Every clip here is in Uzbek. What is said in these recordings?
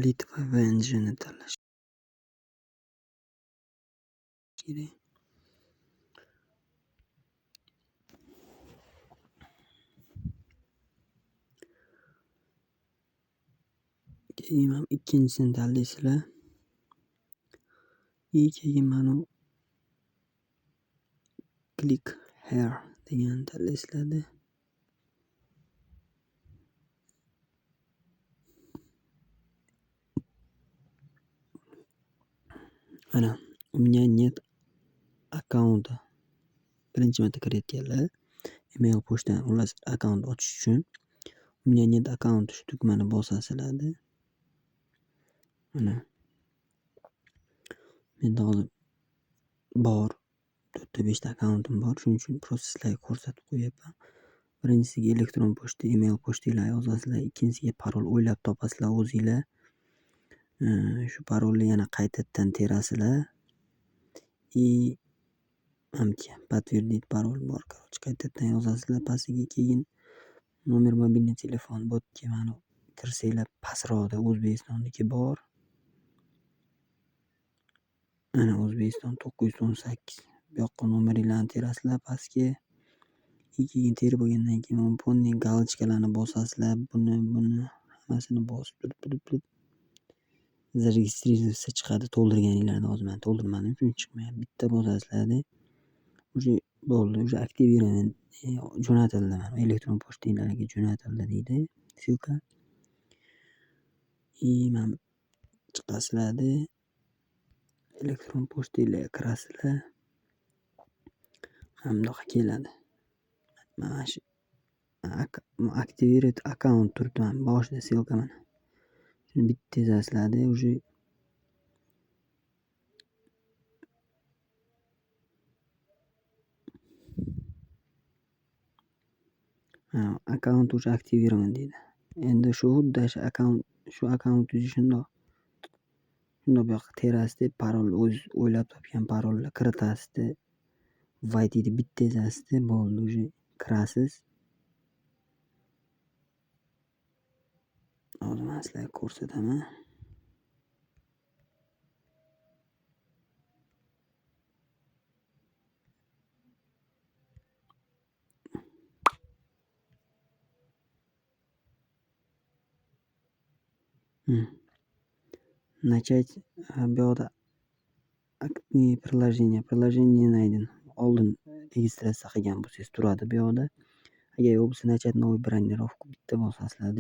Litva VNGni tanlash kerak. Keyin ikkinchisini tanlaysizlar. Keyin mana click here deganni tanlaysizlar. Mana u меня нет akkaunti. Birinchi marta kirayotganlar email pochtani xullas akkaunt ochish uchun u меня нет akkaunti shu tugmani bosasizlar. Mana menda hozir bor 4 ta 5 ta akkauntim bor. Shuning uchun просто sizlarga ko'rsatib qo'yapman. Birinchisiga elektron pochta, email pochtangizni yozasizlar. Ikkinchisiga parol o'ylab topasizlar o'zingizlar. Shu parolni yana qaytadan terasizlar. Подтвердить parol bor. Qaytadan yozasizlar pastiga. Keyin nomer mobilniy telefon botga mana kirsanglar pastroqda O'zbekistonniki bor. Mana O'zbekiston 918. Bu yoqqa nomeringlarni terasizlar pastga. Keyin terib bo'lgandan keyin полный galochkalarni bosasizlar. Buni hammasini bosib turib зарегистрироваться chiqadi. To'ldirganinglarni hozir men to'ldirmadim, shuning chiqmayapti. Bitta bosasizlar. Уже bo'ldi. Уже aktivirani jo'natildi. Mana elektron pochtangizni jo'natildi deydi. Ссылка. Mana chiqasizlar. Elektron pochtangizga kirasizlar. Bundoq keladi. Mana shu activate account turibdi. Mana boshida ссылка mana. Shuni bitta yozasizlar. Уже akkaunt уже aktiviran deydi. Endi shu xuddi shu akkauntingizni shundoq bu yoqqa terasida parol o'ylab topgan parolni kiritasiz. Войдini bitta yozasiz. Bo'ldi, уже kirasiz. Hozir men sizlarga ko'rsataman. Начать bu yoqda приложение найден. Oldin registratsiya qilgan bo'lsangiz turadi bu yoqda. Agar yo'q bo'lsa начать новую бронировку bitta bosasizlar.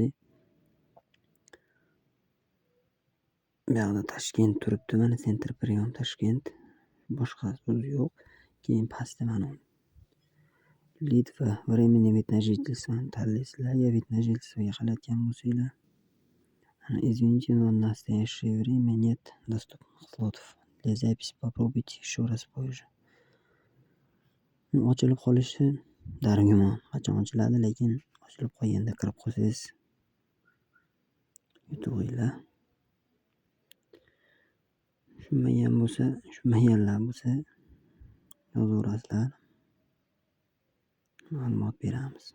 Bu yoqda Toshkent turibdi. Mana Center прием Toshkent. Boshqa so'z yo'q. Keyin pastda mana Litva временный вид на жительство tanlaysizlar. Ya вид на жительствоga qilayotgan bo'lsanglar. Извините, но в настоящее время нет доступных слотов. Для записи попробуйте еще раз позже. Ochilib qolishi dargumon. Qachon ochiladi, lekin ochilib qolganda kirib qolsangiz yutuqinglar. Tushunmaganlar bo'lsa yozaverasizlar. Ma'lumot beramiz.